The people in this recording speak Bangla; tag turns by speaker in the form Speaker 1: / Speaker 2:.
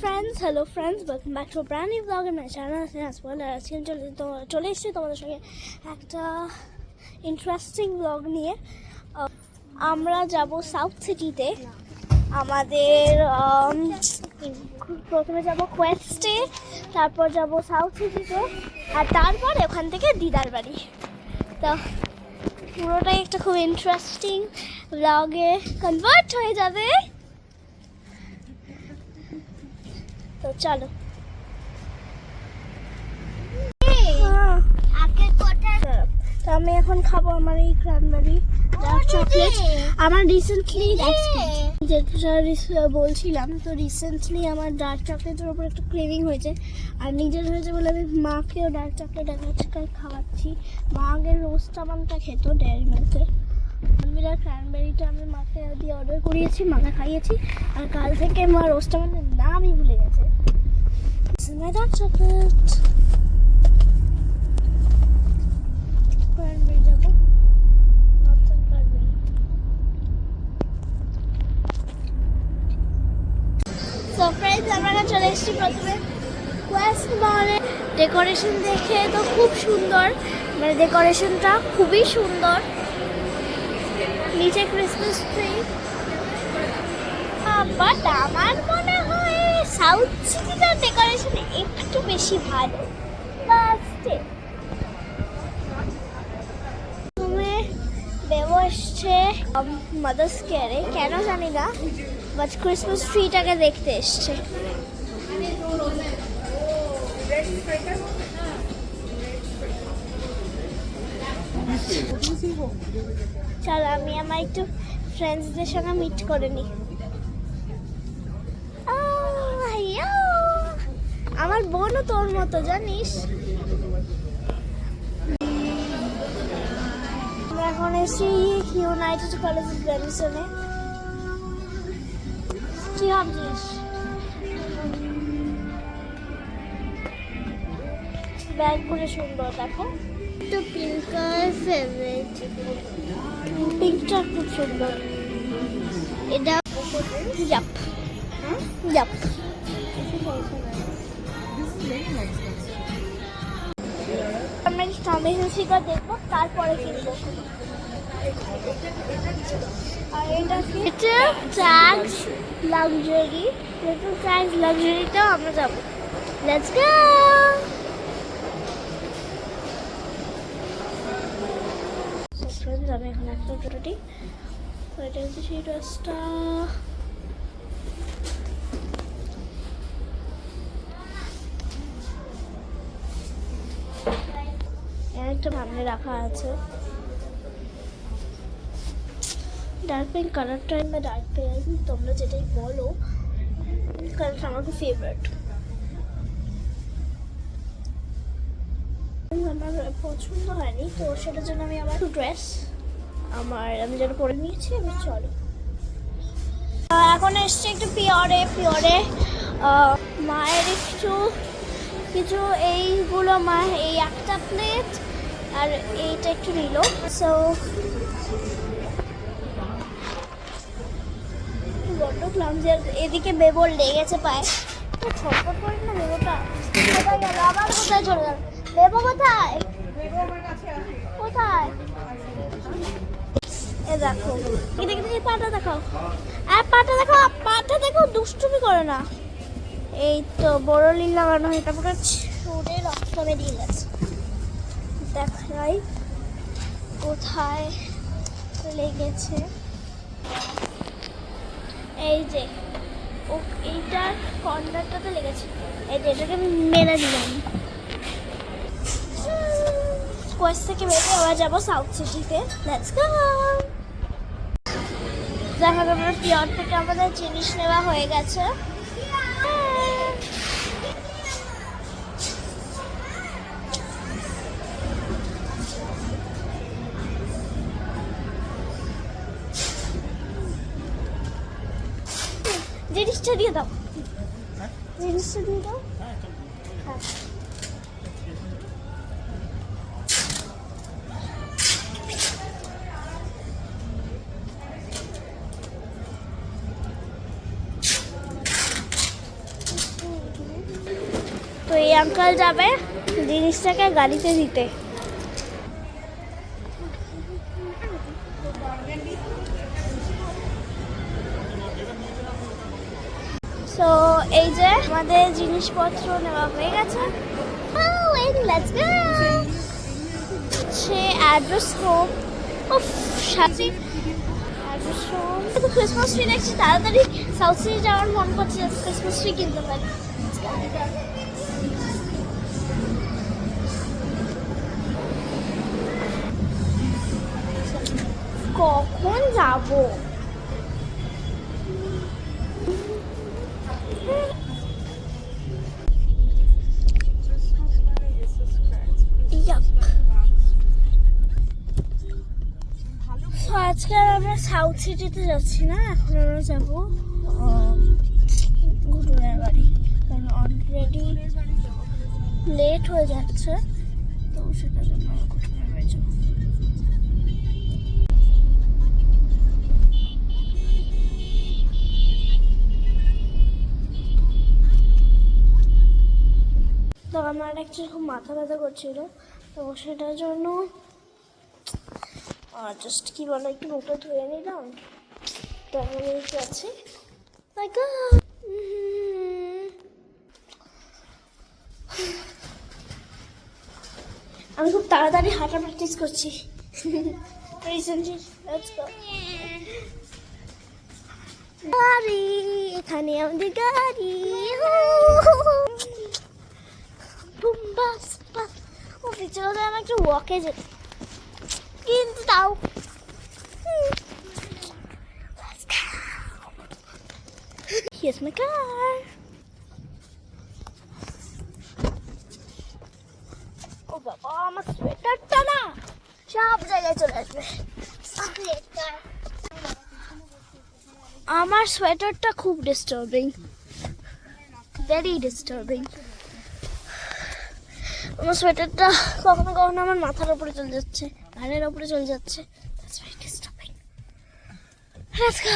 Speaker 1: hello friends, welcome back to a brand new vlog in my channel as well. আর আজকে চলে এসেছি তোমাদের সঙ্গে একটা ইন্টারেস্টিং ব্লগ নিয়ে। আমরা যাব সাউথ সিটিতে। আমাদের প্রথমে যাব কোয়েস্টে, তারপর যাব সাউথ সিটিতে, আর তারপর ওখান থেকে দিদার বাড়ি। তো পুরোটাই একটা খুব ইন্টারেস্টিং ব্লগে কনভার্ট হয়ে যাবে। তো চলো। তো আমি এখন খাবো আমার এই ক্রানবেরি ডার্ক চকলেট। আমার রিসেন্টলি যেটা বলছিলাম, তো রিসেন্টলি আমার ডার্ক চকলেটের ওপর একটা ক্রেভিং হয়েছে, আর নিজের হয়েছে বলে আমি মাকেও ডার্ক চকলেট আজকাল খাওয়াচ্ছি। মা আগের রোস্ট আমনটা খেত ডেয়ারি মিল্কের। আমি ক্রানবেরিটা আমি মাকে দিয়ে অর্ডার করিয়েছি, মাকে খাইয়েছি, আর কাল থেকে মা রোস্ট আমনের নামই ভুলে গেছে। My dark chocolate. Cranberry যাবো, নর্থন ক্রানবেরি। সো ফ্রেন্ডস, আমরা চলে এসেছি প্রথমে কোয়েস্ট মলে। ডেকোরেশন দেখে তো খুব সুন্দর, মানে ডেকোরেশনটা খুবই সুন্দর। নিচে ক্রিসমাস ট্রি, বাট আমার মনে হয় সাউথ সিটিটার ডেকোরেশন একটু বেশি ভালো। লাস্টে বেবো এসছে মাদার্স কেয়ারে, কেন জানি না, বাট ক্রিসমাস ট্রিটাকে দেখতে এসছে। চলো আমি আমার একটু ফ্রেন্ডসদের সঙ্গে মিট করে নিই। আমার বোনও তোর মতো, জানিস। আমরা এখন এসেছি ইউনাইটেড কলেজ ব্র্যান্ডসনে। কি ভাবছিস? ব্যাগগুলো সুন্দর, দেখো তো। পিঙ্ক ফেভারিট, পিঙ্কটা খুব সুন্দর। এটা জাপ জাপ। আমরা স্ট্রবেরি ফিগার দেখবো, তারপরে কিনবো। আর এটা ট্যাক্স লাক্সারি, ট্যাক্স লাক্সারিটাও আমরা যাবো। Let's go. আমি এখন একটা টোটোটি, তো এটা হচ্ছে সেই ড্রেসটা। একটা সামনে রাখা আছে ডার্ক পিঙ্ক কালারটা, বা ডার্ক পিঙ্ক তোমরা যেটাই বলো, কালারটা আমার খুব ফেভারিট। আমার পছন্দ হয়নি, তো সেটার জন্য আমি আমার ড্রেস আমি যেটা পরে নিয়েছি। আমি চলো এখন এসছি একটু পিওরে মায়ের একটু কিছু এইগুলো, মা এই একটা প্লেট আর এইটা একটু নিল। সো বড্ড ক্লামজি। এদিকে বেবর লেগেছে পায়ে, তো ছটফট করি না। বেবোটা কোথায় গেল? আবার কোথায় চলে গেল? বেবো কোথায়? কোথায়? এ দেখো, দেখি পাটা দেখাও, পাটা দেখাও, পাটা দেখো, দুষ্টুমি করে না। এই তো বড় লীল লাগানো, এটা পুরো ছুঁড়ে রক্ত বেরিয়ে গেছে। দেখাই কোথায় লেগেছে। এই যে ও এইটার কর্নারটাতে লেগেছে। এই যে এটাকে আমি মেরে দিলাম। কোয়েস্ট থেকে বেরিয়ে আবার যাবো সাউথ সিটিতে। Let's go. দেখা যাবে পিওর থেকে আমাদের জিনিস নেওয়া হয়ে গেছে। জিনিসটা দিয়ে দাও, জিনিসটা দিয়ে দাও। হ্যাঁ, এই আঙ্কেল যাবে জিনিসটাকে গাড়িতে দিতে। সো এই যে আমাদের জিনিসপত্র নেওয়া হয়ে গেছে। সে অ্যাড্রেস হোম সাথে অ্যাড্রেস হোম তো ক্রিসমাস ট্রি দেখছি, তাড়াতাড়ি সাউথ সিটি যাওয়ার মন করছে, ক্রিসমাস ট্রি কিনতে পারি। কখন যাবো? আজকে আর আমরা সাউথ সিটিতে যাচ্ছি না, এখন আমরা যাবো ঘুটুনের বাড়ি, কারণ অলরেডি লেট হয়ে যাচ্ছে, তো সেটার জন্য আমরা ঘুটুনের বাড়ি যাবো। তো আমার অ্যাকচুয়ালি খুব মাথা ব্যথা করছিল, তো সেটার জন্য জাস্ট কি বলো একটু মুখটা ধুয়ে নিলাম, তারপরে আছে আমি খুব তাড়াতাড়ি হাঁটা প্র্যাকটিস করছি রিসেন্টলি। গাড়ি, এখানে আমাদের গাড়ি, ও পিছনে আমি একটু ওয়াকে যেতে, কিন্তু তাও here's my car. ও বাবা, আমার সোয়েটারটা না সব জায়গায় চলে আসবে। আমার সোয়েটারটা খুব ডিস্টার্বিং, ভেরি ডিস্টার্বিং। আমার সোয়েটারটা কখনো কখনো আমার মাথার উপরে চলে যাচ্ছে, ঘাড়ের উপরে চলে যাচ্ছে। That's very disturbing. Let's go.